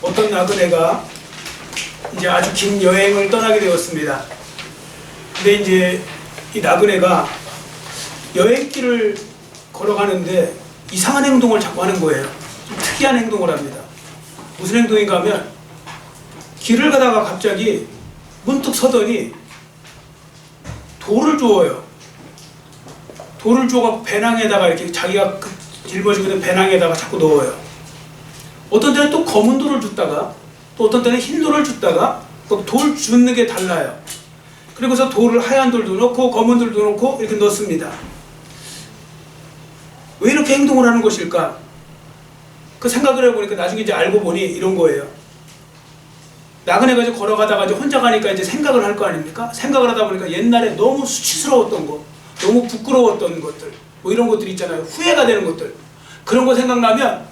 어떤 나그네가 이제 아주 긴 여행을 떠나게 되었습니다. 근데 이제 이 나그네가 여행길을 걸어가는데 이상한 행동을 자꾸 하는 거예요. 좀 특이한 행동을 합니다. 무슨 행동인가 하면 길을 가다가 갑자기 문득 서더니 돌을 주워요. 돌을 주워갖고 배낭에다가 이렇게 자기가 짊어지고 있는 배낭에다가 자꾸 넣어요. 어떤 때는 또 검은 돌을 줬다가 또 어떤 때는 흰 돌을 줬다가 돌 줍는 게 달라요. 그리고서 돌을 하얀 돌도 넣고 검은 돌도 넣고 이렇게 넣습니다. 왜 이렇게 행동을 하는 것일까? 그 생각을 해보니까 나중에 이제 알고 보니 이런 거예요. 나그네가 이제 걸어가다가 이제 혼자 가니까 이제 생각을 할 거 아닙니까? 생각을 하다 보니까 옛날에 너무 수치스러웠던 거, 너무 부끄러웠던 것들, 뭐 이런 것들 있잖아요. 후회가 되는 것들. 그런 거 생각나면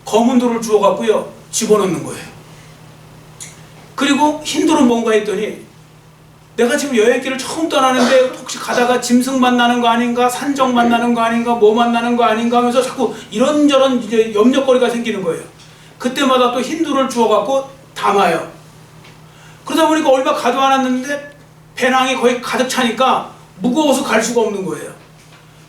검은 돌을 주워갖고요, 집어넣는 거예요. 그리고 흰 돌은 뭔가 했더니 내가 지금 여행길을 처음 떠나는데 혹시 가다가 짐승 만나는 거 아닌가, 산적 만나는 거 아닌가, 뭐 만나는 거 아닌가 하면서 자꾸 이런저런 이제 염려거리가 생기는 거예요. 그때마다 또 흰 돌을 주워갖고 담아요. 그러다 보니까 얼마 가도 않았는데 배낭이 거의 가득 차니까 무거워서 갈 수가 없는 거예요.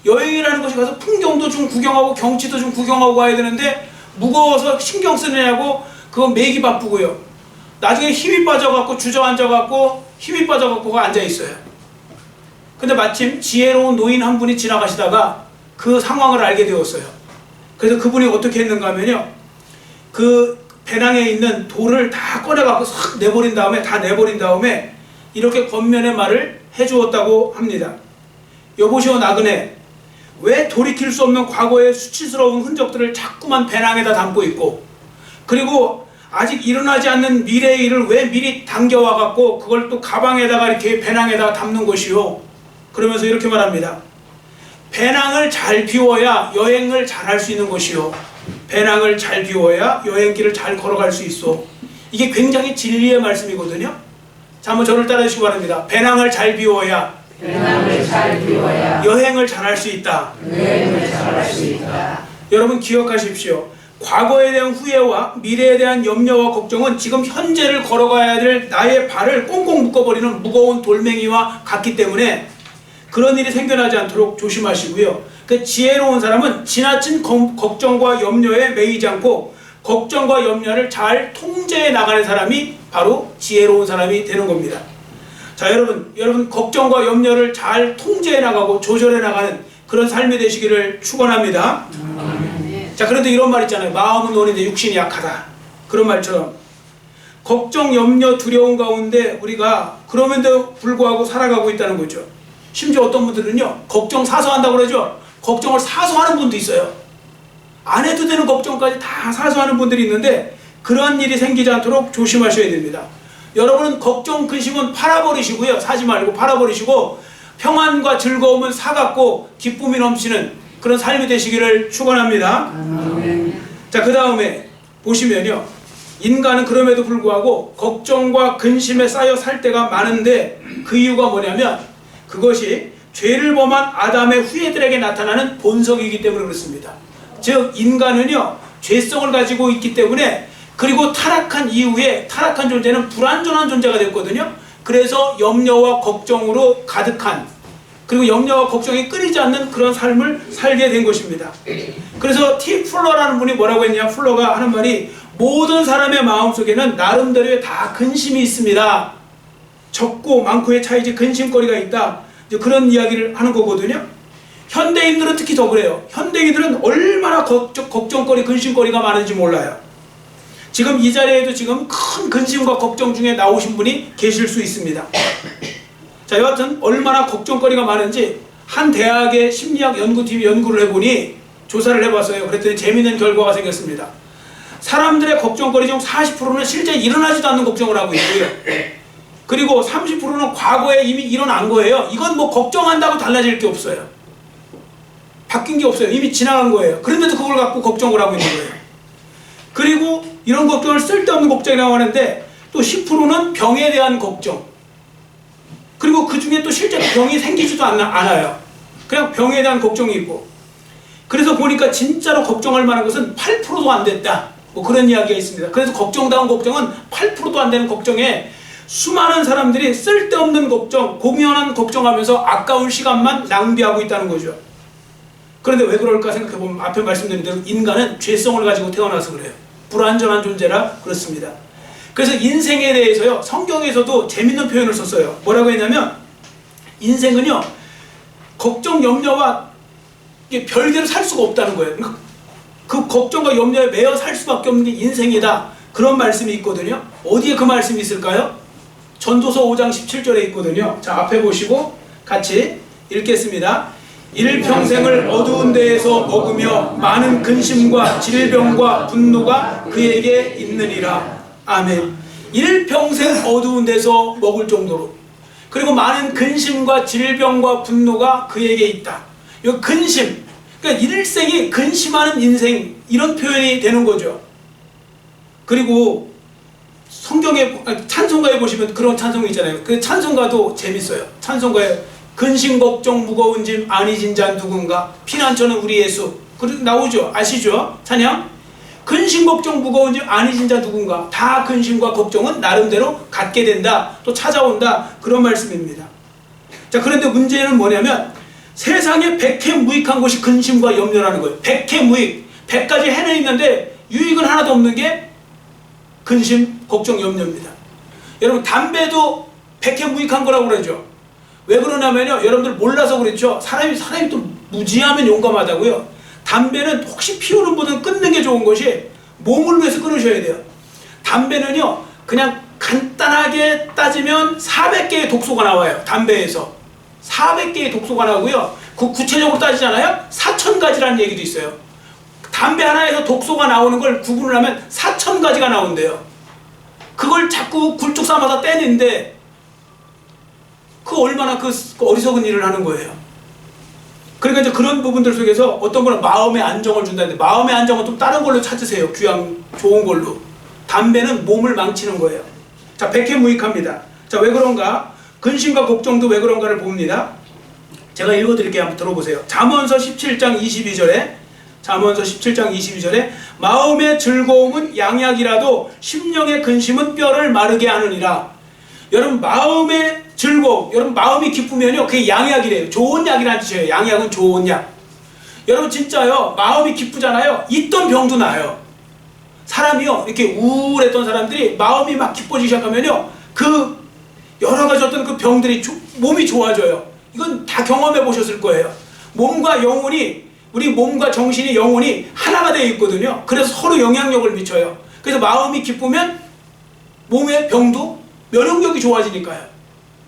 여행이라는 것이 가서 풍경도 좀 구경하고 경치도 좀 구경하고 가야 되는데 무거워서 신경 쓰느냐고 그거 매기 바쁘고요. 나중에 힘이 빠져갖고 주저앉아갖고 힘이 빠져갖고 앉아있어요. 근데 마침 지혜로운 노인 한 분이 지나가시다가 그 상황을 알게 되었어요. 그래서 그분이 어떻게 했는가 하면요, 그 배낭에 있는 돌을 다 꺼내갖고 싹 내버린 다음에 이렇게 겉면의 말을 해주었다고 합니다. 여보시오 나그네, 왜 돌이킬 수 없는 과거의 수치스러운 흔적들을 자꾸만 배낭에다 담고 있고, 그리고 아직 일어나지 않는 미래의 일을 왜 미리 당겨와갖고 그걸 또 가방에다가 이렇게 배낭에다가 담는 것이요. 그러면서 이렇게 말합니다. 배낭을 잘 비워야 여행을 잘 할 수 있는 것이요. 배낭을 잘 비워야 여행길을 잘 걸어갈 수 있어. 이게 굉장히 진리의 말씀이거든요. 자, 한번 저를 따라주시기 바랍니다. 배낭을 잘 비워야 여행을 잘 할 수 있다. 여러분 기억하십시오. 과거에 대한 후회와 미래에 대한 염려와 걱정은 지금 현재를 걸어가야 될 나의 발을 꽁꽁 묶어버리는 무거운 돌멩이와 같기 때문에 그런 일이 생겨나지 않도록 조심하시고요. 그 지혜로운 사람은 지나친 걱정과 염려에 매이지 않고 걱정과 염려를 잘 통제해 나가는 사람이 바로 지혜로운 사람이 되는 겁니다. 자, 여러분 걱정과 염려를 잘 통제해 나가고 조절해 나가는 그런 삶이 되시기를 축원합니다. 자, 그런데 이런 말 있잖아요. 마음은 노는데 육신이 약하다. 그런 말처럼 걱정, 염려, 두려움 가운데 우리가 그럼에도 불구하고 살아가고 있다는 거죠. 심지어 어떤 분들은요, 걱정 사서 한다고 그러죠. 걱정을 사서 하는 분도 있어요. 안 해도 되는 걱정까지 다 사서 하는 분들이 있는데 그러한 일이 생기지 않도록 조심하셔야 됩니다. 여러분은 걱정, 근심은 팔아버리시고요. 사지 말고 팔아버리시고 평안과 즐거움은 사갖고 기쁨이 넘치는 그런 삶이 되시기를 축원합니다. 자, 그 다음에 보시면요, 인간은 그럼에도 불구하고 걱정과 근심에 쌓여 살 때가 많은데 그 이유가 뭐냐면 그것이 죄를 범한 아담의 후예들에게 나타나는 본성이기 때문에 그렇습니다. 즉 인간은요, 죄성을 가지고 있기 때문에, 그리고 타락한 이후에 타락한 존재는 불완전한 존재가 됐거든요. 그래서 염려와 걱정으로 가득한, 그리고 염려와 걱정이 끊이지 않는 그런 삶을 살게 된 것입니다. 그래서 티 풀러라는 분이 뭐라고 했냐, 풀러가 하는 말이 모든 사람의 마음속에는 나름대로의 다 근심이 있습니다. 적고 많고의 차이지 근심거리가 있다. 이제 그런 이야기를 하는 거거든요. 현대인들은 특히 더 그래요. 현대인들은 얼마나 걱정거리, 근심거리가 많은지 몰라요. 지금 이 자리에도 지금 큰 근심과 걱정 중에 나오신 분이 계실 수 있습니다. 자, 여하튼 얼마나 걱정거리가 많은지 한 대학의 심리학 연구팀이 연구를 해보니, 조사를 해봤어요. 그랬더니 재미있는 결과가 생겼습니다. 사람들의 걱정거리 중 40%는 실제 일어나지도 않는 걱정을 하고 있고요. 그리고 30%는 과거에 이미 일어난 거예요. 이건 뭐 걱정한다고 달라질 게 없어요. 바뀐 게 없어요. 이미 지나간 거예요. 그런데도 그걸 갖고 걱정을 하고 있는 거예요. 그리고 이런 걱정을 쓸데없는 걱정이라고 하는데 또 10%는 병에 대한 걱정, 그리고 그 중에 또 실제 병이 생기지도 않아요. 그냥 병에 대한 걱정이 있고, 그래서 보니까 진짜로 걱정할 만한 것은 8%도 안 됐다. 뭐 그런 이야기가 있습니다. 그래서 걱정다운 걱정은 8%도 안 되는 걱정에 수많은 사람들이 쓸데없는 걱정, 고민한 걱정하면서 아까운 시간만 낭비하고 있다는 거죠. 그런데 왜 그럴까 생각해보면 앞에 말씀드린 대로 인간은 죄성을 가지고 태어나서 그래요. 불완전한 존재라 그렇습니다. 그래서 인생에 대해서요, 성경에서도 재밌는 표현을 썼어요. 뭐라고 했냐면 인생은요, 걱정, 염려와 별개로 살 수가 없다는 거예요. 그 걱정과 염려에 매여 살 수밖에 없는 게 인생이다. 그런 말씀이 있거든요. 어디에 그 말씀이 있을까요? 전도서 5장 17절에 있거든요. 자, 앞에 보시고 같이 읽겠습니다. 일평생을 어두운 데에서 먹으며 많은 근심과 질병과 분노가 그에게 있느니라. 아멘. 일평생 어두운 데서 먹을 정도로, 그리고 많은 근심과 질병과 분노가 그에게 있다. 이 근심, 그러니까 일생이 근심하는 인생, 이런 표현이 되는 거죠. 그리고 성경에, 찬송가에 보시면 그런 찬송이 있잖아요. 그 찬송가도 재밌어요. 찬송가에 근심 걱정 무거운 짐 아니진 자 누군가, 피난처는 우리 예수, 나오죠. 아시죠? 찬양? 근심 걱정 무거운 짐 아니진 자 누군가. 다 근심과 걱정은 나름대로 갖게 된다, 또 찾아온다, 그런 말씀입니다. 자, 그런데 문제는 뭐냐면 세상에 백해무익한 것이 근심과 염려라는 거예요. 백해무익, 100가지 해는 있는데 유익은 하나도 없는 게 근심, 걱정, 염려입니다. 여러분, 담배도 백해무익한 거라고 그러죠. 왜 그러냐면요, 여러분들 몰라서 그렇죠. 사람이 또 무지하면 용감하다고요. 담배는 혹시 피우는 분은 끊는 게 좋은 것이 몸을 위해서 끊으셔야 돼요. 담배는요, 그냥 간단하게 따지면 400개의 독소가 나와요. 담배에서 400개의 독소가 나오고요. 그 구체적으로 따지잖아요. 4,000가지라는 얘기도 있어요. 담배 하나에서 독소가 나오는 걸 구분을 하면 4,000가지가 나온대요. 그걸 자꾸 굴뚝 삼아서 떼는데 그 얼마나 그 어리석은 일을 하는 거예요. 그러니까 이제 그런 부분들 속에서 어떤 거는 마음의 안정을 준다는데, 마음의 안정은 좀 다른 걸로 찾으세요. 귀한 좋은 걸로. 담배는 몸을 망치는 거예요. 자, 백해무익합니다. 자, 왜 그런가? 근심과 걱정도 왜 그런가를 봅니다. 제가 읽어드릴게요. 한번 들어보세요. 잠언서 17장 22절에 잠언서 17장 22절에 마음의 즐거움은 양약이라도 심령의 근심은 뼈를 마르게 하느니라. 여러분, 마음의 즐거움, 여러분 마음이 기쁘면요, 그게 양약이래요. 좋은 약이라는 뜻이에요. 양약은 좋은 약. 여러분 진짜요, 마음이 기쁘잖아요. 있던 병도 나아요. 사람이요, 이렇게 우울했던 사람들이 마음이 막 기뻐지기 시작하면요, 그 여러 가지 어떤 그 병들이 몸이 좋아져요. 이건 다 경험해 보셨을 거예요. 몸과 영혼이, 우리 몸과 정신이, 영혼이 하나가 되어 있거든요. 그래서 서로 영향력을 미쳐요. 그래서 마음이 기쁘면 몸의 병도 면역력이 좋아지니까요.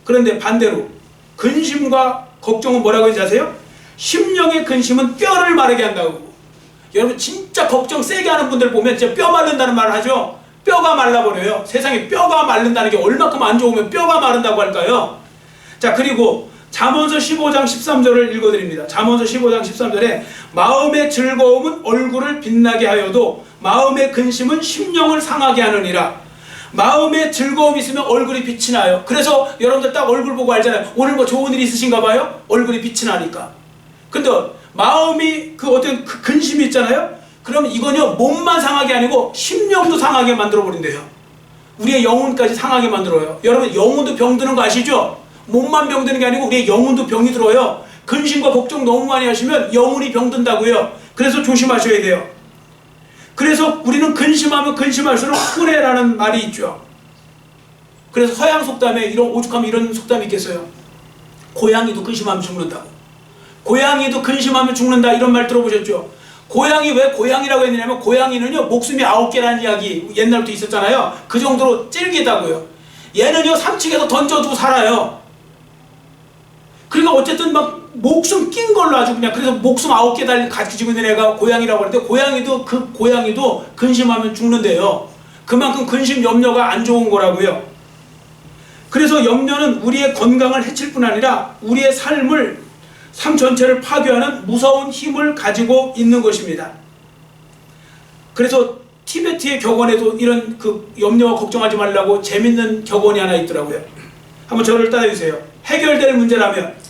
그런데 반대로 근심과 걱정은 뭐라고 하는지 아세요? 심령의 근심은 뼈를 마르게 한다고. 여러분 진짜 걱정 세게 하는 분들 보면 진짜 뼈 마른다는 말을 하죠. 뼈가 말라버려요. 세상에 뼈가 마른다는 게 얼마큼 안 좋으면 뼈가 마른다고 할까요? 자, 그리고 잠언서 15장 13절을 읽어드립니다. 잠언서 15장 13절에 마음의 즐거움은 얼굴을 빛나게 하여도 마음의 근심은 심령을 상하게 하느니라. 마음에 즐거움이 있으면 얼굴이 빛이 나요. 그래서 여러분들 딱 얼굴 보고 알잖아요. 오늘 뭐 좋은 일 있으신가 봐요? 얼굴이 빛이 나니까. 근데 마음이 그 어떤 그 근심이 있잖아요. 그러면 이건요, 몸만 상하게 아니고 심령도 상하게 만들어 버린대요. 우리의 영혼까지 상하게 만들어요. 여러분 영혼도 병드는 거 아시죠? 몸만 병드는 게 아니고 우리의 영혼도 병이 들어요. 근심과 걱정 너무 많이 하시면 영혼이 병든다고요. 그래서 조심하셔야 돼요. 그래서 우리는 근심하면 근심할수록 흔해라는 말이 있죠. 그래서 서양 속담에 이런 오죽하면 이런 속담이 있겠어요. 고양이도 근심하면 죽는다고. 고양이도 근심하면 죽는다, 이런 말 들어보셨죠? 고양이 왜 고양이라고 했냐면 고양이는요, 목숨이 9개라는 이야기 옛날부터 있었잖아요. 그 정도로 찔기다고요. 얘는요, 3층에서 던져두고 살아요. 그러니까 어쨌든 막 목숨 낀 걸로 아주 그냥, 그래서 목숨 9개 달린 가지고 있는 애가 고양이라고 하는데, 고양이도 근심하면 죽는데요. 그만큼 근심, 염려가 안 좋은 거라고요. 그래서 염려는 우리의 건강을 해칠 뿐 아니라 우리의 삶 전체를 파괴하는 무서운 힘을 가지고 있는 것입니다. 그래서 티베트의 격언에도 이런 그 염려와 걱정하지 말라고 재밌는 격언이 하나 있더라고요. 한번 저를 따라주세요. 해결될 문제라면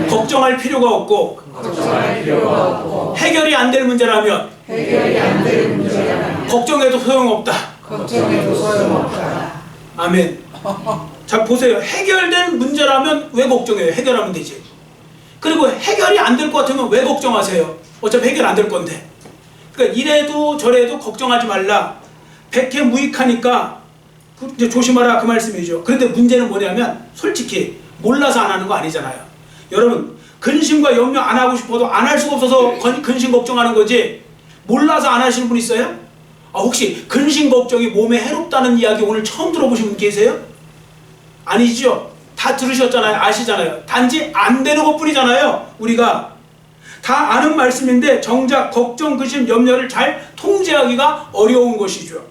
걱정할 필요가 없고, 해결이 안 될 문제라면 해결이 안 되는 문제라면 걱정해도 소용없다. 걱정해도 소용없다. 아멘. 자, 보세요. 해결된 문제라면 왜 걱정해요? 해결하면 되지. 그리고 해결이 안 될 것 같으면 왜 걱정하세요? 어차피 해결 안 될 건데. 그러니까 이래도 저래도 걱정하지 말라. 백해무익하니까 이제 조심하라, 그 말씀이죠. 그런데 문제는 뭐냐면 솔직히 몰라서 안 하는 거 아니잖아요. 여러분, 근심과 염려 안 하고 싶어도 안 할 수가 없어서 근심 걱정하는 거지, 몰라서 안 하시는 분 있어요? 혹시 근심 걱정이 몸에 해롭다는 이야기 오늘 처음 들어보신 분 계세요? 아니죠? 다 들으셨잖아요. 아시잖아요. 단지 안 되는 것 뿐이잖아요. 우리가 다 아는 말씀인데 정작 걱정, 근심, 염려를 잘 통제하기가 어려운 것이죠.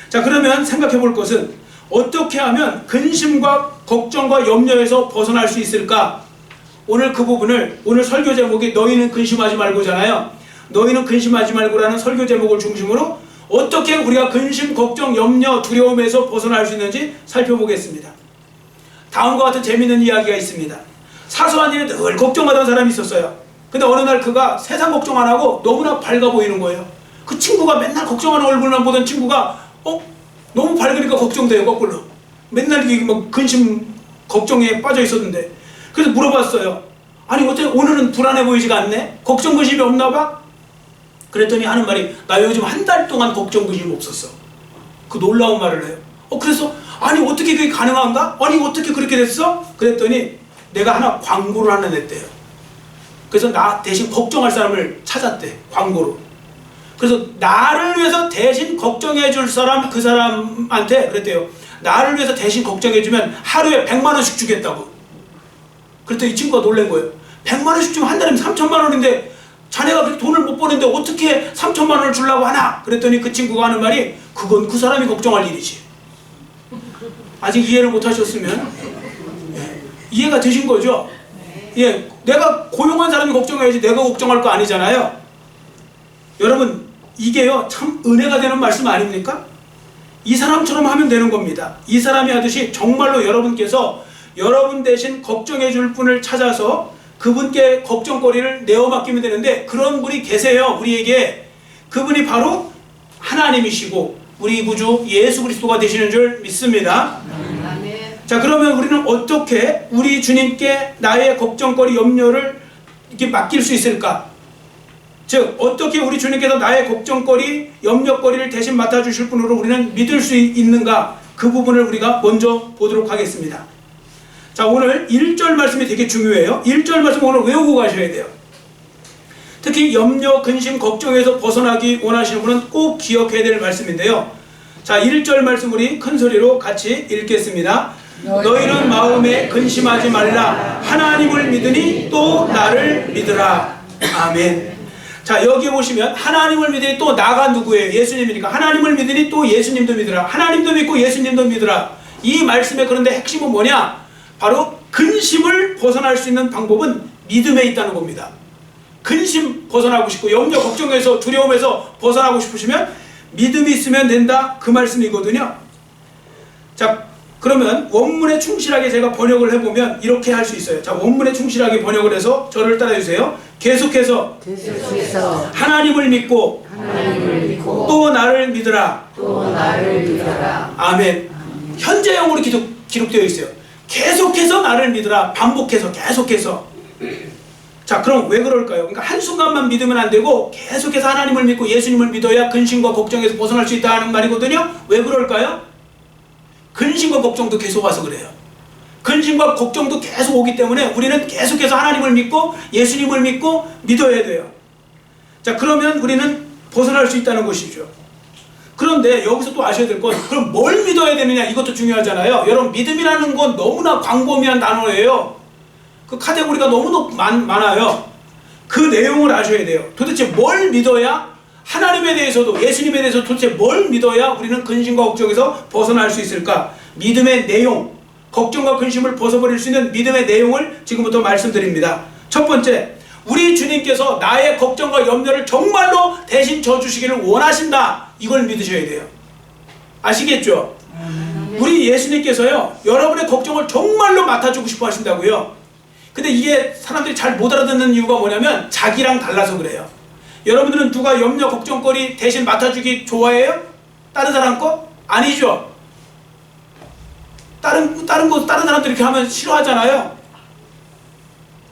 자, 그러면 생각해 볼 것은 어떻게 하면 근심과 걱정과 염려에서 벗어날 수 있을까? 오늘 그 부분을, 오늘 설교 제목이 너희는 근심하지 말고잖아요. 너희는 근심하지 말고라는 설교 제목을 중심으로 어떻게 우리가 근심, 걱정, 염려, 두려움에서 벗어날 수 있는지 살펴보겠습니다. 다음과 같은 재미있는 이야기가 있습니다. 사소한 일에 늘 걱정하던 사람이 있었어요. 근데 어느 날 그가 세상 걱정 안 하고 너무나 밝아 보이는 거예요. 그 친구가 맨날 걱정하는 얼굴만 보던 친구가 너무 밝으니까 걱정돼요. 거꾸로 맨날 막 근심 걱정에 빠져 있었는데, 그래서 물어봤어요. 아니 어떻게 오늘은 불안해 보이지가 않네? 걱정 근심이 없나 봐? 그랬더니 하는 말이, 나 요즘 한 달 동안 걱정 근심 없었어. 그 놀라운 말을 해요. 그래서 아니 어떻게 그게 가능한가? 아니 어떻게 그렇게 됐어? 그랬더니 내가 하나 광고를 하나 냈대요. 그래서 나 대신 걱정할 사람을 찾았대, 광고로. 그래서 나를 위해서 대신 걱정해 줄 사람, 그 사람한테 그랬대요. 나를 위해서 대신 걱정해 주면 하루에 100만 원씩 주겠다고. 그랬더니 이 친구가 놀란 거예요. 100만 원씩 주면 한 달이면 3천만 원인데 자네가 그렇게 돈을 못 버는데 어떻게 3천만 원을 주려고 하나? 그랬더니 그 친구가 하는 말이, 그건 그 사람이 걱정할 일이지. 아직 이해를 못 하셨으면 이해가 되신 거죠? 예, 내가 고용한 사람이 걱정해야지 내가 걱정할 거 아니잖아요. 여러분, 이게요 참 은혜가 되는 말씀 아닙니까? 이 사람처럼 하면 되는 겁니다. 이 사람이 하듯이 정말로 여러분께서 여러분 대신 걱정해 줄 분을 찾아서 그분께 걱정거리를 내어 맡기면 되는데, 그런 분이 계세요. 우리에게. 그분이 바로 하나님이시고 우리 구주 예수 그리스도가 되시는 줄 믿습니다. 자, 그러면 우리는 어떻게 우리 주님께 나의 걱정거리, 염려를 이렇게 맡길 수 있을까? 즉, 어떻게 우리 주님께서 나의 걱정거리, 염려거리를 대신 맡아주실 분으로 우리는 믿을 수 있는가? 그 부분을 우리가 먼저 보도록 하겠습니다. 자, 오늘 1절 말씀이 되게 중요해요. 1절 말씀 오늘 외우고 가셔야 돼요. 특히 염려, 근심, 걱정에서 벗어나기 원하시는 분은 꼭 기억해야 될 말씀인데요. 자, 1절 말씀 우리 큰 소리로 같이 읽겠습니다. 너희는 마음에 근심하지 말라. 하나님을 믿으니 또 나를 믿으라. 아멘. 자, 여기 보시면 하나님을 믿으니 또 나가 누구예요? 예수님이니까 하나님을 믿으니 또 예수님도 믿으라. 하나님도 믿고 예수님도 믿으라. 이 말씀의 그런데 핵심은 뭐냐? 바로 근심을 벗어날 수 있는 방법은 믿음에 있다는 겁니다. 근심 벗어나고 싶고 염려, 걱정에서, 두려움에서 벗어나고 싶으시면 믿음이 있으면 된다, 그 말씀이거든요. 자, 그러면 원문에 충실하게 제가 번역을 해보면 이렇게 할 수 있어요. 자, 원문에 충실하게 번역을 해서 저를 따라주세요. 계속해서 하나님을 믿고 또 나를 믿으라. 아멘. 현재형으로 기록되어 있어요. 계속해서 나를 믿으라. 반복해서, 계속해서. 자, 그럼 왜 그럴까요? 그러니까 한순간만 믿으면 안 되고 계속해서 하나님을 믿고 예수님을 믿어야 근심과 걱정에서 벗어날 수 있다는 말이거든요. 왜 그럴까요? 근심과 걱정도 계속 와서 그래요. 근심과 걱정도 계속 오기 때문에 우리는 계속해서 하나님을 믿고 예수님을 믿고 믿어야 돼요. 자, 그러면 우리는 벗어날 수 있다는 것이죠. 그런데 여기서 또 아셔야 될 건, 그럼 뭘 믿어야 되느냐, 이것도 중요하잖아요. 여러분, 믿음이라는 건 너무나 광범위한 단어예요. 그 카테고리가 너무 많아요. 그 내용을 아셔야 돼요. 도대체 뭘 믿어야, 하나님에 대해서도 예수님에 대해서 도대체 뭘 믿어야 우리는 근심과 걱정에서 벗어날 수 있을까? 믿음의 내용, 걱정과 근심을 벗어버릴 수 있는 믿음의 내용을 지금부터 말씀드립니다. 첫 번째, 우리 주님께서 나의 걱정과 염려를 정말로 대신 져주시기를 원하신다, 이걸 믿으셔야 돼요. 아시겠죠? 우리 예수님께서요, 여러분의 걱정을 정말로 맡아주고 싶어 하신다고요. 근데 이게 사람들이 잘 못 알아듣는 이유가 뭐냐면 자기랑 달라서 그래요. 여러분들은 누가 염려 걱정거리 대신 맡아주기 좋아해요? 다른 사람 거? 아니죠. 다른 사람들 이렇게 하면 싫어하잖아요.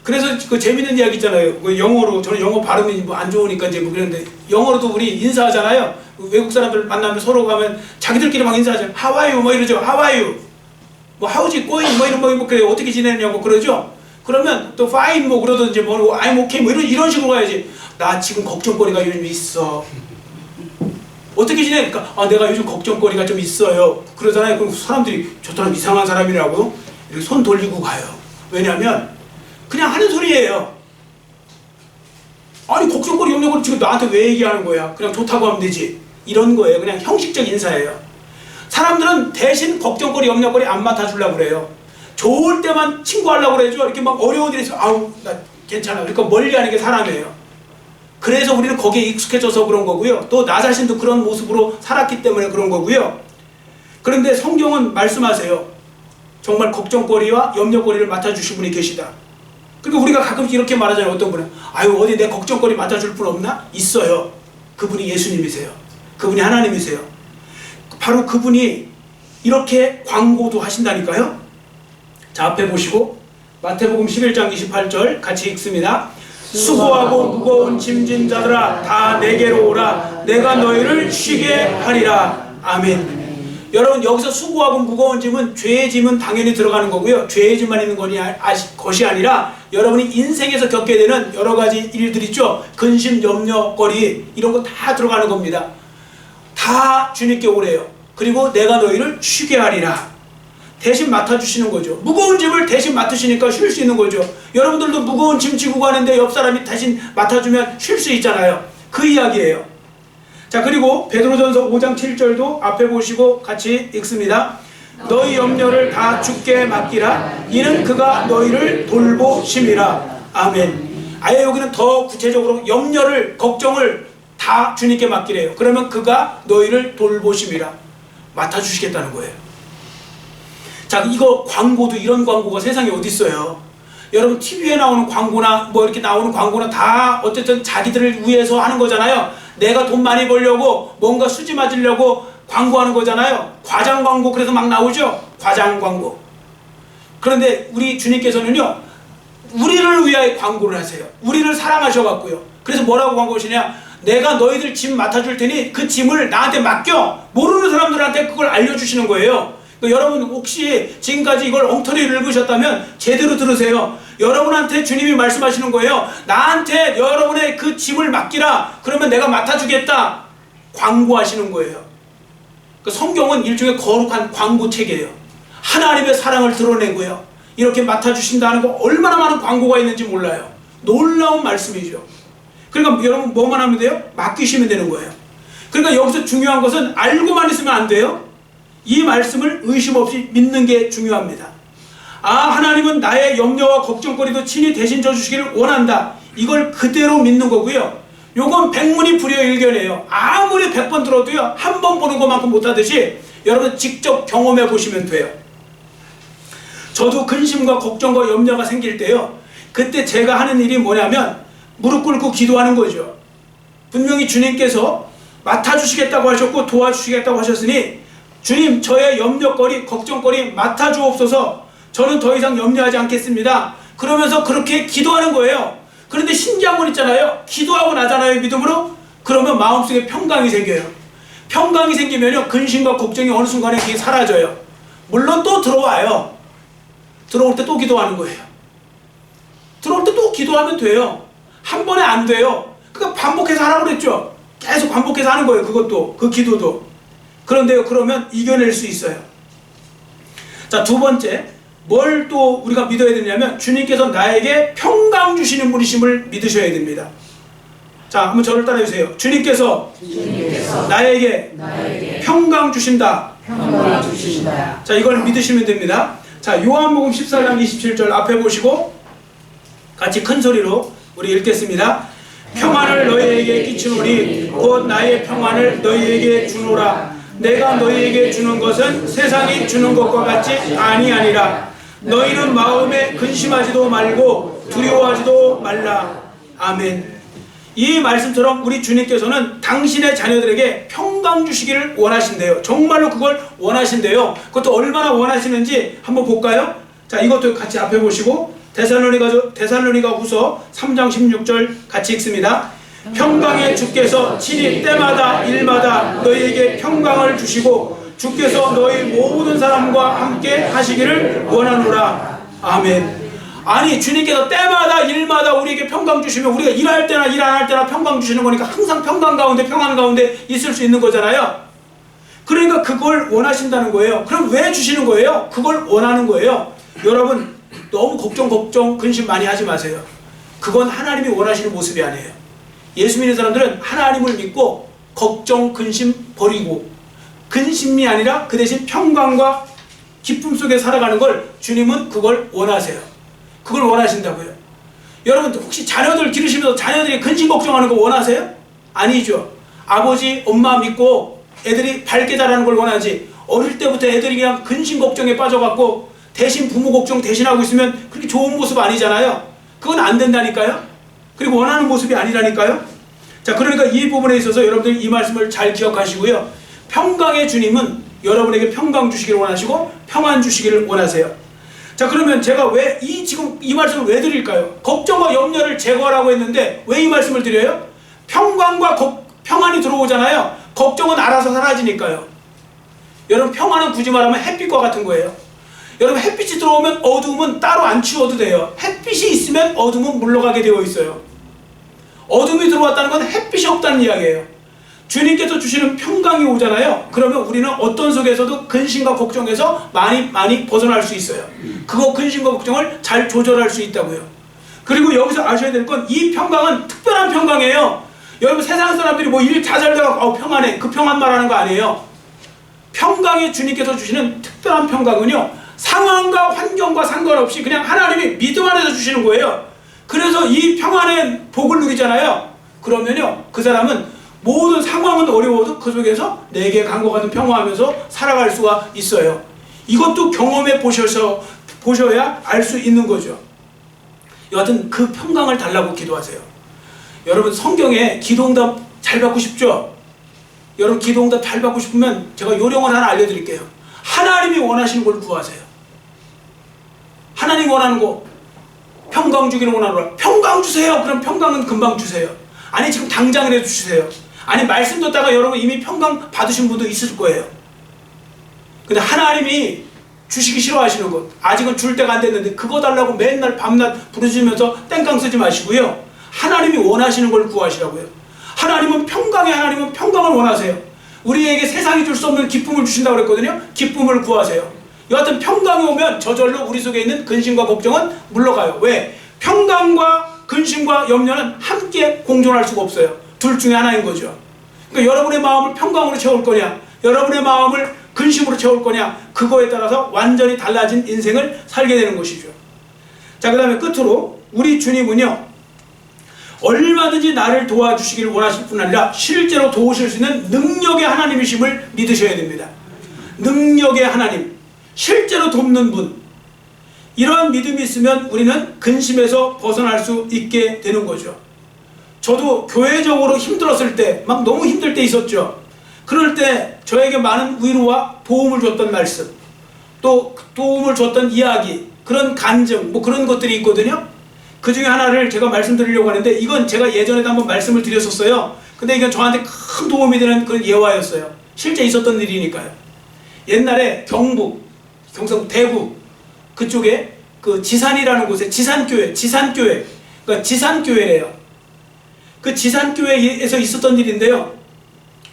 그래서 그 재밌는 이야기 있잖아요. 그 영어로, 저는 영어 발음이 뭐 안 좋으니까 이제 뭐 그랬는데, 영어로도 우리 인사하잖아요. 외국 사람들 만나면 서로 가면 자기들끼리 막 인사하잖아요. How are you? 뭐 이러죠. How are you? 뭐 how's it going? 뭐 이런 뭐 그래 어떻게 지내냐고 그러죠. 그러면 또 fine 뭐 그러든지 뭐 I'm okay 뭐 이런 식으로 가야지. 나 지금 걱정거리가 요즘 있어. 어떻게 지내니까 내가 요즘 걱정거리가 좀 있어요. 그러잖아요. 그럼 사람들이 저 사람 이상한 사람이라고 이렇게 손 돌리고 가요. 왜냐하면 그냥 하는 소리예요. 아니 걱정거리 염려거리 지금 나한테 왜 얘기하는 거야? 그냥 좋다고 하면 되지. 이런 거예요. 그냥 형식적 인사예요. 사람들은 대신 걱정거리 염려거리 안 맡아주려고 그래요. 좋을 때만 친구하려고 그러죠. 이렇게 막 어려운 일이 있어. 아우 나 괜찮아. 그러니까 멀리하는 게 사람이에요. 그래서 우리는 거기에 익숙해져서 그런 거고요. 또 나 자신도 그런 모습으로 살았기 때문에 그런 거고요. 그런데 성경은 말씀하세요. 정말 걱정거리와 염려거리를 맡아주신 분이 계시다. 그러니까 우리가 가끔씩 이렇게 말하잖아요. 어떤 분은 아유 어디 내 걱정거리 맡아줄 분 없나? 있어요. 그분이 예수님이세요. 그분이 하나님이세요. 바로 그분이 이렇게 광고도 하신다니까요. 자, 앞에 보시고 마태복음 11장 28절 같이 읽습니다. 수고하고 무거운 짐진 자들아 다 내게로 오라. 내가 너희를 쉬게 하리라. 아멘. 여러분 여기서 수고하고 무거운 짐은 죄의 짐은 당연히 들어가는 거고요. 죄의 짐만 있는 것이 아니라 여러분이 인생에서 겪게 되는 여러 가지 일들 있죠. 근심, 염려거리 이런 거 다 들어가는 겁니다. 다 주님께 오래요. 그리고 내가 너희를 쉬게 하리라. 대신 맡아주시는 거죠. 무거운 짐을 대신 맡으시니까 쉴 수 있는 거죠. 여러분들도 무거운 짐 지고 가는데 옆 사람이 대신 맡아주면 쉴 수 있잖아요. 그 이야기예요. 자, 그리고 베드로전서 5장 7절도 앞에 보시고 같이 읽습니다. 너희 염려를 다 주께 맡기라. 이는 그가 너희를 돌보심이라. 아멘. 아예 여기는 더 구체적으로 염려를 걱정을 다 주님께 맡기래요. 그러면 그가 너희를 돌보심이라. 맡아주시겠다는 거예요. 자, 이거 광고도 이런 광고가 세상에 어디 있어요? 여러분 TV에 나오는 광고나 뭐 이렇게 나오는 광고는 다 어쨌든 자기들을 위해서 하는 거잖아요. 내가 돈 많이 벌려고 뭔가 수지 맞으려고 광고하는 거잖아요. 과장 광고 그래서 막 나오죠. 과장 광고. 그런데 우리 주님께서는요, 우리를 위하여 광고를 하세요. 우리를 사랑하셔갖고요. 그래서 뭐라고 광고하시냐? 내가 너희들 짐 맡아줄 테니 그 짐을 나한테 맡겨. 모르는 사람들한테 그걸 알려주시는 거예요. 그러니까 여러분 혹시 지금까지 이걸 엉터리를 읽으셨다면 제대로 들으세요. 여러분한테 주님이 말씀하시는 거예요. 나한테 여러분의 그 짐을 맡기라. 그러면 내가 맡아주겠다. 광고하시는 거예요. 그 성경은 일종의 거룩한 광고책이에요. 하나님의 사랑을 드러내고요. 이렇게 맡아주신다는 거 얼마나 많은 광고가 있는지 몰라요. 놀라운 말씀이죠. 그러니까 여러분 뭐만 하면 돼요? 맡기시면 되는 거예요. 그러니까 여기서 중요한 것은 알고만 있으면 안 돼요. 이 말씀을 의심 없이 믿는 게 중요합니다. 하나님은 나의 염려와 걱정거리도 친히 대신 져주시기를 원한다. 이걸 그대로 믿는 거고요. 요건 백문이 불여일견이에요. 아무리 100번 들어도요, 한 번 보는 것만큼 못하듯이 여러분 직접 경험해 보시면 돼요. 저도 근심과 걱정과 염려가 생길 때요, 그때 제가 하는 일이 뭐냐면 무릎 꿇고 기도하는 거죠. 분명히 주님께서 맡아주시겠다고 하셨고 도와주시겠다고 하셨으니 주님, 저의 염려거리, 걱정거리 맡아주옵소서. 저는 더 이상 염려하지 않겠습니다. 그러면서 그렇게 기도하는 거예요. 그런데 신기한 건 있잖아요. 기도하고 나잖아요, 믿음으로. 그러면 마음속에 평강이 생겨요. 평강이 생기면요, 근심과 걱정이 어느 순간에 그게 사라져요. 물론 또 들어와요. 들어올 때 또 기도하는 거예요. 들어올 때 또 기도하면 돼요. 한 번에 안 돼요. 그러니까 반복해서 하라고 그랬죠. 계속 반복해서 하는 거예요. 그것도, 그 기도도. 그런데요, 그러면 이겨낼 수 있어요. 자, 두 번째, 뭘 또 우리가 믿어야 되냐면 주님께서 나에게 평강 주시는 분이심을 믿으셔야 됩니다. 자, 한번 저를 따라해 주세요. 주님께서 나에게 평강 주신다. 자, 이걸 믿으시면 됩니다. 자, 요한복음 14장 27절 앞에 보시고 같이 큰 소리로 우리 읽겠습니다. 평안을 너희에게 끼치노니 곧 나의 평안을 너희에게 주노라. 내가 너희에게 주는 것은 세상이 주는 것과 같이 아니하니라. 너희는 마음에 근심하지도 말고 두려워하지도 말라. 아멘. 이 말씀처럼 우리 주님께서는 당신의 자녀들에게 평강 주시기를 원하신대요. 정말로 그걸 원하신대요. 그것도 얼마나 원하시는지 한번 볼까요? 자, 이것도 같이 앞에 보시고 데살로니가 후서 3장 16절 같이 읽습니다. 평강의 주께서 친히 때마다 일마다 너희에게 평강을 주시고 주께서 너희 모든 사람과 함께 하시기를 원하노라. 아멘. 아니, 주님께서 때마다 일마다 우리에게 평강 주시면 우리가 일할 때나 일 안 할 때나 평강 주시는 거니까 항상 평강 가운데 평안 가운데 있을 수 있는 거잖아요. 그러니까 그걸 원하신다는 거예요. 그럼 왜 주시는 거예요? 그걸 원하는 거예요. 여러분, 너무 걱정 근심 많이 하지 마세요. 그건 하나님이 원하시는 모습이 아니에요. 예수 믿는 사람들은 하나님을 믿고 걱정 근심 버리고 근심이 아니라 그 대신 평강과 기쁨 속에 살아가는 걸 주님은 그걸 원하세요. 그걸 원하신다고요. 여러분, 혹시 자녀들 기르시면서 자녀들이 근심 걱정하는 거 원하세요? 아니죠. 아버지 엄마 믿고 애들이 밝게 자라는 걸 원하지, 어릴 때부터 애들이 그냥 근심 걱정에 빠져갖고 대신 부모 걱정 대신하고 있으면 그렇게 좋은 모습 아니잖아요. 그건 안 된다니까요. 그리고 원하는 모습이 아니라니까요. 자, 그러니까 이 부분에 있어서 여러분들이 이 말씀을 잘 기억하시고요. 평강의 주님은 여러분에게 평강 주시기를 원하시고 평안 주시기를 원하세요. 자, 그러면 제가 왜 지금 이 말씀을 왜 드릴까요? 걱정과 염려를 제거하라고 했는데 왜 이 말씀을 드려요? 평강과 평안이 들어오잖아요. 걱정은 알아서 사라지니까요. 여러분, 평안은 굳이 말하면 햇빛과 같은 거예요. 여러분, 햇빛이 들어오면 어두움은 따로 안 치워도 돼요. 햇빛이 있으면 어둠은 물러가게 되어 있어요. 어둠이 들어왔다는 건 햇빛이 없다는 이야기예요. 주님께서 주시는 평강이 오잖아요. 그러면 우리는 어떤 속에서도 근심과 걱정에서 많이 벗어날 수 있어요. 그거 근심과 걱정을 잘 조절할 수 있다고요. 그리고 여기서 아셔야 될 건 이 평강은 특별한 평강이에요. 여러분, 세상 사람들이 뭐 일 다 잘 돼가지고 평안해, 그 평안 말하는 거 아니에요. 평강이 주님께서 주시는 특별한 평강은요, 상황과 환경과 상관없이 그냥 하나님이 믿음 안에서 주시는 거예요. 그래서 이 평안의 복을 누리잖아요. 그러면요, 그 사람은 모든 상황은 어려워도 그 속에서 내게 간과 같은 평화하면서 살아갈 수가 있어요. 이것도 경험해 보셔야 알 수 있는 거죠. 여하튼 그 평강을 달라고 기도하세요. 여러분, 성경에 기도응답 잘 받고 싶죠? 여러분, 기도응답 잘 받고 싶으면 제가 요령을 하나 알려드릴게요. 하나님이 원하시는 걸 구하세요. 하나님 원하는 거, 평강 주기를 원하는 거라. 평강 주세요. 그럼 평강은 금방 주세요. 아니, 지금 당장이라도 주세요. 아니, 말씀 듣다가 여러분 이미 평강 받으신 분도 있을 거예요. 근데 하나님이 주시기 싫어하시는 것, 아직은 줄 때가 안 됐는데 그거 달라고 맨날 밤낮 부르시면서 땡깡 쓰지 마시고요. 하나님이 원하시는 걸 구하시라고요. 하나님은 평강을 원하세요. 우리에게 세상이 줄 수 없는 기쁨을 주신다고 그랬거든요. 기쁨을 구하세요. 여하튼 평강이 오면 저절로 우리 속에 있는 근심과 걱정은 물러가요. 왜? 평강과 근심과 염려는 함께 공존할 수가 없어요. 둘 중에 하나인 거죠. 그러니까 여러분의 마음을 평강으로 채울 거냐, 여러분의 마음을 근심으로 채울 거냐, 그거에 따라서 완전히 달라진 인생을 살게 되는 것이죠. 자, 그 다음에 끝으로 우리 주님은요, 얼마든지 나를 도와주시기를 원하실 뿐 아니라 실제로 도우실 수 있는 능력의 하나님이심을 믿으셔야 됩니다. 능력의 하나님, 실제로 돕는 분, 이러한 믿음이 있으면 우리는 근심에서 벗어날 수 있게 되는 거죠. 저도 교회적으로 힘들었을 때, 막 너무 힘들 때 있었죠. 그럴 때 저에게 많은 위로와 도움을 줬던 말씀, 또 도움을 줬던 이야기, 그런 간증, 뭐 그런 것들이 있거든요. 그 중에 하나를 제가 말씀드리려고 하는데, 이건 제가 예전에도 한번 말씀을 드렸었어요. 근데 이건 저한테 큰 도움이 되는 그런 예화였어요. 실제 있었던 일이니까요. 옛날에 경북 대구 그쪽에 그 지산이라는 곳에 지산교회, 그러니까 지산교회예요. 그 지산교회에서 있었던 일인데요.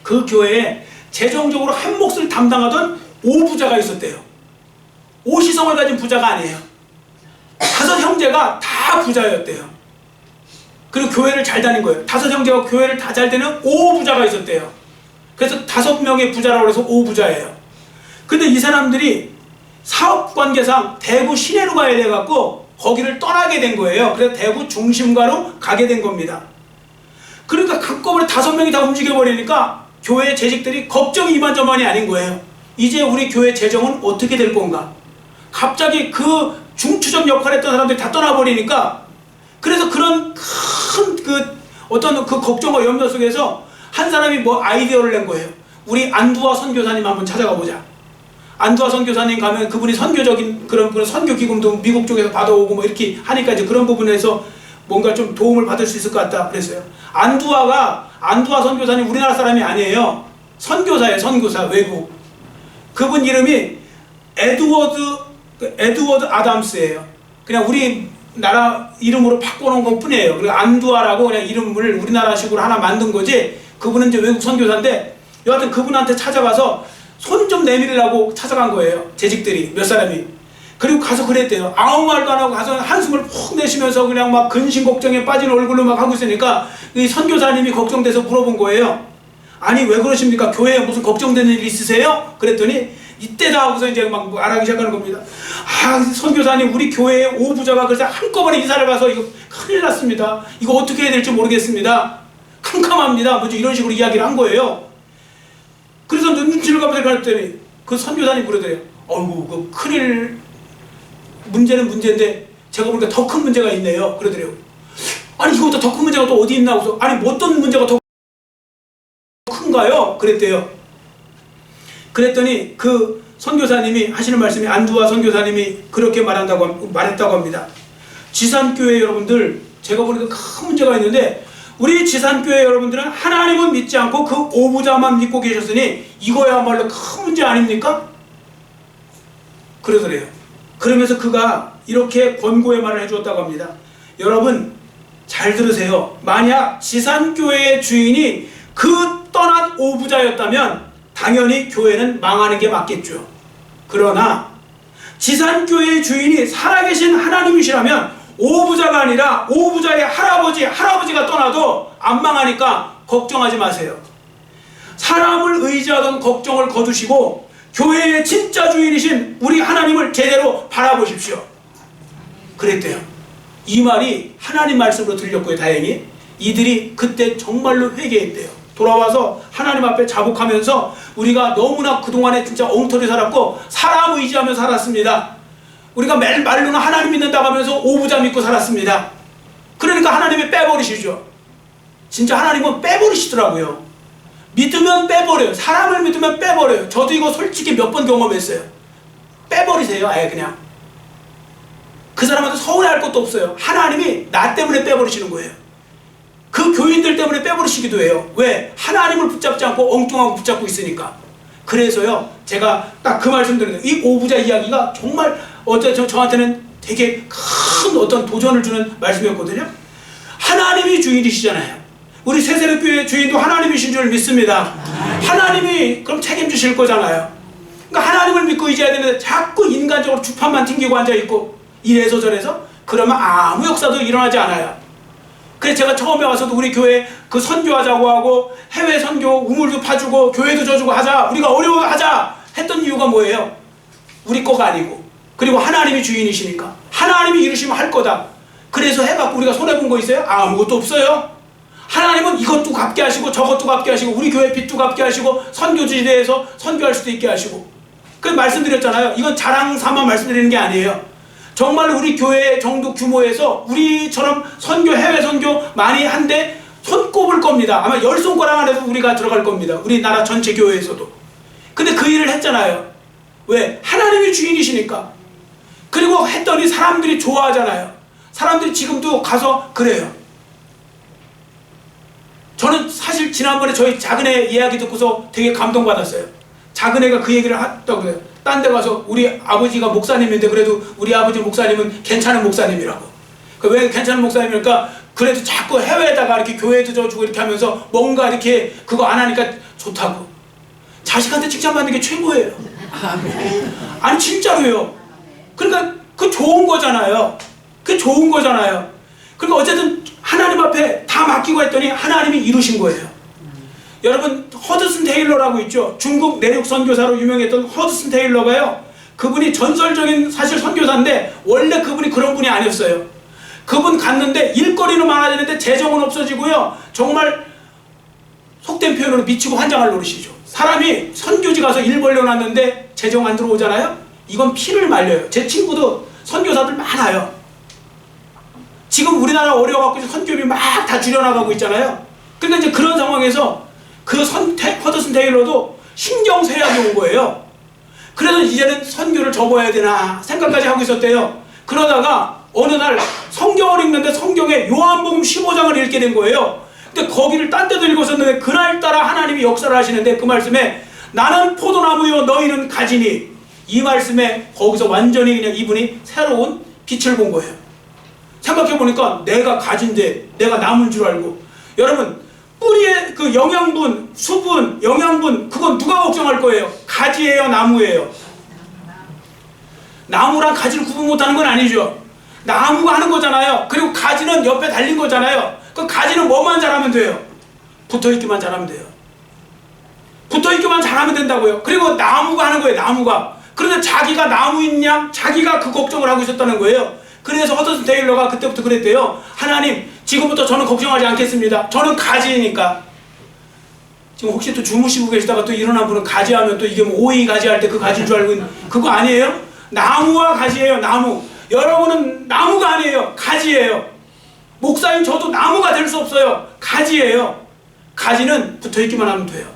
그 교회에 재정적으로 한 몫을 담당하던 5부자가 있었대요. 5시성을 가진 부자가 아니에요. 5 형제가 다 부자였대요. 그리고 교회를 잘 다닌 거예요. 5 형제가 교회를 다 잘 되는 5부자가 있었대요. 그래서 5명의 부자라고 해서 5부자예요. 근데 이 사람들이 사업 관계상 대구 시내로 가야 돼갖고 거기를 떠나게 된 거예요. 그래서 대구 중심가로 가게 된 겁니다. 그러니까 한꺼번에 5명이 다 움직여버리니까 교회 재직들이 걱정이 이만저만이 아닌 거예요. 이제 우리 교회 재정은 어떻게 될 건가? 갑자기 그 중추적 역할을 했던 사람들이 다 떠나버리니까, 그래서 그런 큰 어떤 그 걱정과 염려 속에서 한 사람이 뭐 아이디어를 낸 거예요. 우리 안두화 선교사님 한번 찾아가 보자. 안두화 선교사님 가면 그분이 선교적인 그런 선교 기금도 미국 쪽에서 받아오고 뭐 이렇게 하니까 이제 그런 부분에서 뭔가 좀 도움을 받을 수 있을 것 같다 그랬어요. 안두화 선교사님 우리나라 사람이 아니에요. 선교사예요. 선교사 외국. 그분 이름이 에드워드 아담스예요. 그냥 우리나라 이름으로 바꿔놓은 것 뿐이에요. 그리고 안두아라고 그냥 이름을 우리나라식으로 하나 만든 거지. 그분은 이제 외국 선교사인데 여하튼 그분한테 찾아가서 손 좀 내밀으라고 찾아간 거예요. 재직들이 몇 사람이. 그리고 가서 그랬대요. 아무 말도 안 하고 가서 한숨을 푹 내쉬면서 그냥 막 근심 걱정에 빠진 얼굴로 막 하고 있으니까 이 선교사님이 걱정돼서 물어본 거예요. 아니 왜 그러십니까? 교회에 무슨 걱정되는 일 있으세요? 그랬더니 이때다 하고서 이제 막 말하기 시작하는 겁니다. 아 선교사님 우리 교회에 5부자가 그래서 한꺼번에 이사를 가서 이거 큰일 났습니다. 이거 어떻게 해야 될지 모르겠습니다. 캄캄합니다. 뭐지 이런 식으로 이야기를 한 거예요. 그래서 눈치를 가면서 그랬더니 그 선교사님 그러더래요. 어이구 그 큰일 문제는 문제인데 제가 보니까 더 큰 문제가 있네요. 그러더래요. 아니 이거보다 더 큰 문제가 또 어디 있나 하고서 아니 어떤 문제가 더 큰가요? 그랬대요. 그랬더니 그 선교사님이 하시는 말씀이 안두화 선교사님이 그렇게 말했다고 합니다. 지산교회 여러분들 제가 보니까 큰 문제가 있는데 우리 지산교회 여러분들은 하나님은 믿지 않고 그 5부자만 믿고 계셨으니 이거야말로 큰 문제 아닙니까? 그러더래요. 그러면서 그가 이렇게 권고의 말을 해주었다고 합니다. 여러분 잘 들으세요. 만약 지산교회의 주인이 그 떠난 5부자였다면 당연히 교회는 망하는 게 맞겠죠. 그러나 지산교회의 주인이 살아계신 하나님이시라면 5부자가 아니라 5부자의 할아버지가 떠나도 안 망하니까 걱정하지 마세요. 사람을 의지하던 걱정을 거두시고 교회의 진짜 주인이신 우리 하나님을 제대로 바라보십시오. 그랬대요. 이 말이 하나님 말씀으로 들렸고요. 다행히 이들이 그때 정말로 회개했대요. 돌아와서 하나님 앞에 자복하면서 우리가 너무나 그동안에 진짜 엉터리 살았고 사람 의지하며 살았습니다. 우리가 매일 말로는 하나님 믿는다고 하면서 5부자 믿고 살았습니다. 그러니까 하나님이 빼버리시죠. 진짜 하나님은 빼버리시더라고요. 믿으면 빼버려요. 사람을 믿으면 빼버려요. 저도 이거 솔직히 몇 번 경험했어요. 빼버리세요. 아예 그냥. 그 사람한테 서운해할 것도 없어요. 하나님이 나 때문에 빼버리시는 거예요. 그 교인들 때문에 빼버리시기도 해요. 왜? 하나님을 붙잡지 않고 엉뚱하고 붙잡고 있으니까. 그래서요 제가 딱 그 말씀 드리는 거예요. 이 5부자 이야기가 정말 저한테는 되게 큰 어떤 도전을 주는 말씀이었거든요. 하나님이 주인이시잖아요. 우리 새세력교회 주인도 하나님이신 줄 믿습니다. 하나님이 그럼 책임지실 거잖아요. 그러니까 하나님을 믿고 의지해야 되는데 자꾸 인간적으로 주판만 튕기고 앉아있고 이래서 저래서 그러면 아무 역사도 일어나지 않아요. 그래서 제가 처음에 와서도 우리 교회 그 선교하자고 하고 해외 선교 우물도 파주고 교회도 져주고 하자, 우리가 어려워 하자 했던 이유가 뭐예요? 우리 거가 아니고, 그리고 하나님이 주인이시니까 하나님이 이루시면 할 거다. 그래서 해갖고 우리가 손해본 거 있어요? 아무것도 없어요. 하나님은 이것도 갚게 하시고 저것도 갚게 하시고 우리 교회 빚도 갚게 하시고 선교지대에서 선교할 수도 있게 하시고. 그래서 말씀드렸잖아요. 이건 자랑 삼아 말씀드리는 게 아니에요. 정말 우리 교회 정도 규모에서 우리처럼 선교, 해외 선교 많이 한데 손꼽을 겁니다. 아마 10손가락 안에도 우리가 들어갈 겁니다. 우리나라 전체 교회에서도. 근데 그 일을 했잖아요. 왜? 하나님이 주인이시니까. 그리고 했더니 사람들이 좋아하잖아요. 사람들이 지금도 가서 그래요. 저는 사실 지난번에 저희 작은애 이야기 듣고서 되게 감동받았어요. 작은애가 그 얘기를 했다고 해요. 딴 데 가서 우리 아버지가 목사님인데 그래도 우리 아버지 목사님은 괜찮은 목사님이라고. 왜 괜찮은 목사님이니까 그래도 자꾸 해외에다가 이렇게 교회도 져주고 이렇게 하면서 뭔가 이렇게 그거 안 하니까 좋다고. 자식한테 칭찬받는 게 최고예요. 아니 진짜로요. 그러니까 그 좋은 거잖아요. 그 좋은 거잖아요. 그러니까 어쨌든 하나님 앞에 다 맡기고 했더니 하나님이 이루신 거예요. 여러분 허드슨 테일러라고 있죠. 중국 내륙 선교사로 유명했던 허드슨 테일러가요. 그분이 전설적인 사실 선교사인데 원래 그분이 그런 분이 아니었어요. 그분 갔는데 일거리는 많아지는데 재정은 없어지고요. 정말 속된 표현으로 미치고 환장할 노릇이죠. 사람이 선교지 가서 일 벌려놨는데 재정 안 들어오잖아요. 이건 피를 말려요. 제 친구도 선교사들 많아요. 지금 우리나라 어려워갖고 선교비 막 다 줄여나가고 있잖아요. 그러니까 이제 그런 상황에서 그 허드슨 테일러도 신경쇠약이 온 거예요. 그래서 이제는 선교를 접어야 되나 생각까지 하고 있었대요. 그러다가 어느 날 성경을 읽는데 성경에 요한복음 15장을 읽게 된 거예요. 근데 거기를 딴 데도 읽었었는데 그날따라 하나님이 역사를 하시는데 그 말씀에 나는 포도나무요 너희는 가지니, 이 말씀에 거기서 완전히 그냥 이분이 새로운 빛을 본 거예요. 생각해보니까 내가 가진데 내가 나무인 줄 알고, 여러분 뿌리의 그 영양분, 수분, 영양분 그건 누가 걱정할 거예요? 가지예요, 나무예요? 나무랑 가지를 구분 못하는 건 아니죠. 나무가 하는 거잖아요. 그리고 가지는 옆에 달린 거잖아요. 그 가지는 뭐만 잘하면 돼요? 붙어있기만 잘하면 돼요. 붙어있기만 잘하면 된다고요. 그리고 나무가 하는 거예요, 나무가. 그런데 자기가 나무인 양 자기가 그 걱정을 하고 있었다는 거예요. 그래서 허드슨 테일러가 그때부터 그랬대요. 하나님, 지금부터 저는 걱정하지 않겠습니다. 저는 가지니까. 지금 혹시 또 주무시고 계시다가 또 일어난 분은 가지하면 또 이게 뭐 오이 가지 할 때 그 가지인 줄 알고 있는, 그거 아니에요? 나무와 가지예요, 나무. 여러분은 나무가 아니에요, 가지예요. 목사인 저도 나무가 될 수 없어요. 가지예요. 가지는 붙어있기만 하면 돼요.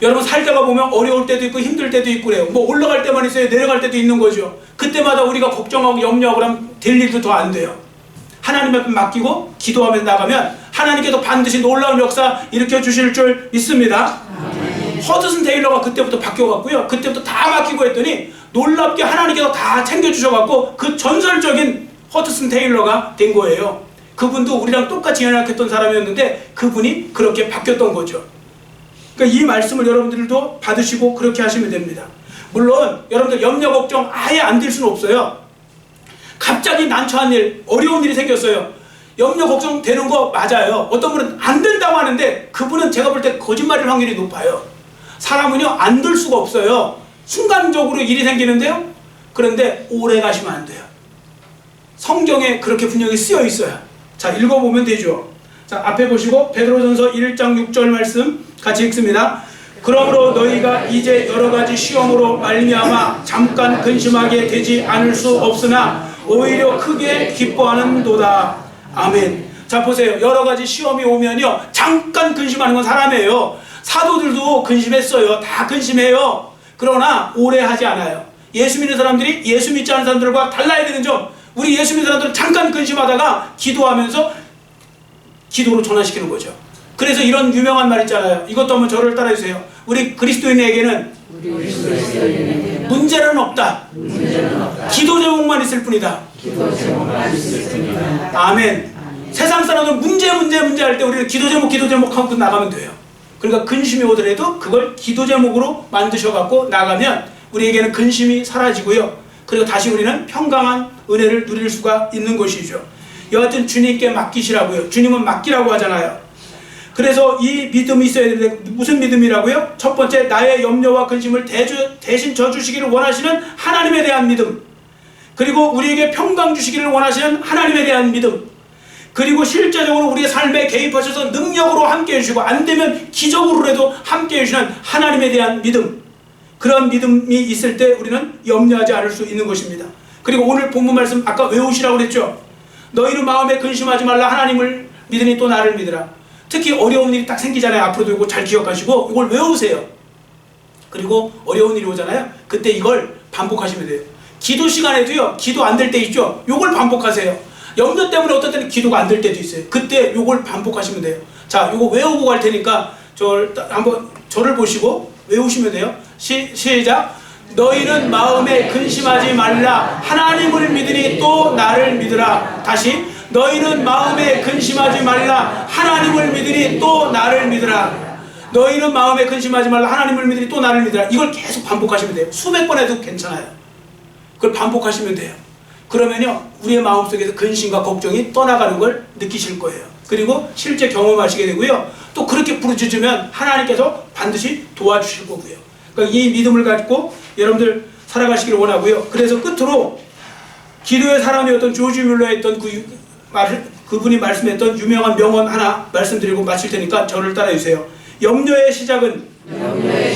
여러분 살다가 보면 어려울 때도 있고 힘들 때도 있고 그래요. 뭐 올라갈 때만 있어요, 내려갈 때도 있는 거죠. 그때마다 우리가 걱정하고 염려하고 그러면 될 일도 더 안 돼요. 하나님 앞에 맡기고 기도하면서 나가면 하나님께서 반드시 놀라운 역사 일으켜 주실 줄 믿습니다. 허드슨 테일러가 그때부터 바뀌어갔고요. 그때부터 다 맡기고 했더니 놀랍게 하나님께서 다 챙겨주셔갖고 그 전설적인 허드슨 테일러가 된 거예요. 그분도 우리랑 똑같이 연약했던 사람이었는데 그분이 그렇게 바뀌었던 거죠. 그러니까 이 말씀을 여러분들도 받으시고 그렇게 하시면 됩니다. 물론 여러분들 염려 걱정 아예 안 될 수는 없어요. 갑자기 난처한 일, 어려운 일이 생겼어요. 염려 걱정 되는 거 맞아요. 어떤 분은 안 된다고 하는데 그분은 제가 볼 때 거짓말일 확률이 높아요. 사람은요 안 될 수가 없어요. 순간적으로 일이 생기는데요. 그런데 오래 가시면 안 돼요. 성경에 그렇게 분명히 쓰여 있어요. 자, 읽어보면 되죠. 자, 앞에 보시고 베드로전서 1장 6절 말씀 같이 읽습니다. 그러므로 너희가 이제 여러가지 시험으로 말미암아 잠깐 근심하게 되지 않을 수 없으나 오히려 크게 기뻐하는도다. 아멘. 자, 보세요. 여러가지 시험이 오면요 잠깐 근심하는 건 사람이에요. 사도들도 근심했어요. 다 근심해요. 그러나 오래 하지 않아요. 예수 믿는 사람들이 예수 믿지 않는 사람들과 달라야 되는 점, 우리 예수 믿는 사람들은 잠깐 근심하다가 기도하면서 기도로 전환시키는 거죠. 그래서 이런 유명한 말 있잖아요. 이것도 한번 저를 따라주세요. 우리 그리스도인에게는 문제는 없다. 기도 제목만 있을 뿐이다. 아멘. 세상 사람들은 문제 할 때 우리는 기도 제목 하고 나가면 돼요. 그러니까 근심이 오더라도 그걸 기도 제목으로 만드셔갖고 나가면 우리에게는 근심이 사라지고요. 그리고 다시 우리는 평강한 은혜를 누릴 수가 있는 것이죠. 여하튼 주님께 맡기시라고요. 주님은 맡기라고 하잖아요. 그래서 이 믿음이 있어야 되는데 무슨 믿음이라고요? 첫 번째, 나의 염려와 근심을 대신 져주시기를 원하시는 하나님에 대한 믿음. 그리고 우리에게 평강 주시기를 원하시는 하나님에 대한 믿음. 그리고 실제적으로 우리의 삶에 개입하셔서 능력으로 함께 해주시고 안되면 기적으로라도 함께 해주시는 하나님에 대한 믿음. 그런 믿음이 있을 때 우리는 염려하지 않을 수 있는 것입니다. 그리고 오늘 본문 말씀 아까 외우시라고 그랬죠. 너희는 마음에 근심하지 말라. 하나님을 믿으니 또 나를 믿으라. 특히 어려운 일이 딱 생기잖아요. 앞으로도 이거 잘 기억하시고 이걸 외우세요. 그리고 어려운 일이 오잖아요. 그때 이걸 반복하시면 돼요. 기도 시간에도요, 기도 안 될 때 있죠. 이걸 반복하세요. 염려 때문에 어떤 때는 기도가 안 될 때도 있어요. 그때 이걸 반복하시면 돼요. 자, 이거 외우고 갈 테니까 한번 저를 보시고 외우시면 돼요. 시작. 너희는 마음에 근심하지 말라. 하나님을 믿으니 또 나를 믿으라. 다시. 너희는 마음에 근심하지 말라. 하나님을 믿으니 또 나를 믿으라. 너희는 마음에 근심하지 말라. 하나님을 믿으니 또 나를 믿으라. 이걸 계속 반복하시면 돼요. 수백 번 해도 괜찮아요. 그걸 반복하시면 돼요. 그러면요 우리의 마음속에서 근심과 걱정이 떠나가는 걸 느끼실 거예요. 그리고 실제 경험하시게 되고요. 또 그렇게 부르짖으면 하나님께서 반드시 도와주실 거고요. 그러니까 이 믿음을 갖고 여러분들 살아가시기를 원하고요. 그래서 끝으로 기도의 사람이었던 조지 뮬러의 했던 그분이 말씀했던 유명한 명언 하나 말씀드리고 마칠 테니까 저를 따라주세요. 염려의 시작은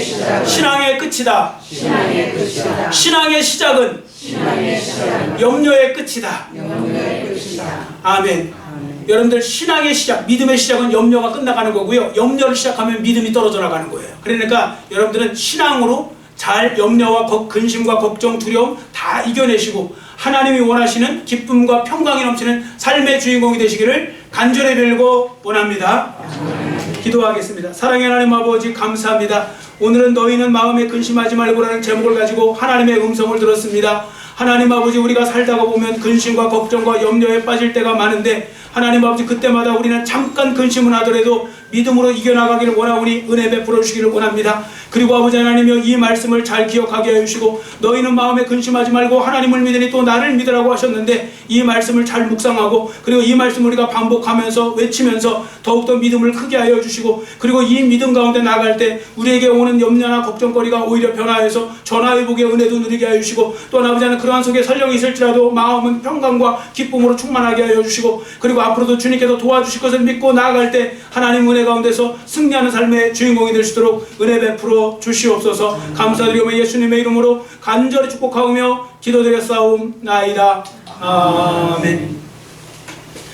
신앙의 끝이다. 신앙의 끝이다. 신앙의 시작은 신앙의 시작은 염려의 끝이다. 염려의 끝이다. 아멘. 여러분들 신앙의 시작, 믿음의 시작은 염려가 끝나가는 거고요. 염려를 시작하면 믿음이 떨어져 나가는 거예요. 그러니까 여러분들은 신앙으로 잘 염려와 근심과 걱정, 두려움 다 이겨내시고 하나님이 원하시는 기쁨과 평강이 넘치는 삶의 주인공이 되시기를 간절히 빌고 원합니다. 기도하겠습니다. 사랑의 하나님 아버지 감사합니다. 오늘은 너희는 마음에 근심하지 말고라는 제목을 가지고 하나님의 음성을 들었습니다. 하나님 아버지, 우리가 살다가 보면 근심과 걱정과 염려에 빠질 때가 많은데 하나님 아버지, 그때마다 우리는 잠깐 근심은 하더라도 믿음으로 이겨나가기를 원하오니 은혜 베풀어 주시기를 원합니다. 그리고 아버지 하나님이여, 이 말씀을 잘 기억하게 해주시고 너희는 마음에 근심하지 말고 하나님을 믿으니 또 나를 믿으라고 하셨는데 이 말씀을 잘 묵상하고 그리고 이 말씀을 우리가 반복하면서 외치면서 더욱더 믿음을 크게 하여 주시고 그리고 이 믿음 가운데 나갈 때 우리에게 오는 염려나 걱정거리가 오히려 변화해서 전화위복의 은혜도 누리게 하여 주시고 또 아버지 하나님, 그러한 속에 설령이 있을지라도 마음은 평강과 기쁨으로 충만하게 하여 주시고 그리고 앞으로도 주님께서 도와주실 것을 믿고 나아갈 때 하나님 은혜 가운데서 승리하는 삶의 주인공이 될 수 있도록 은혜 베풀어 주시옵소서. 감사드리며 예수님의 이름으로 간절히 축복하오며 기도드렸사옵나이다. 아멘.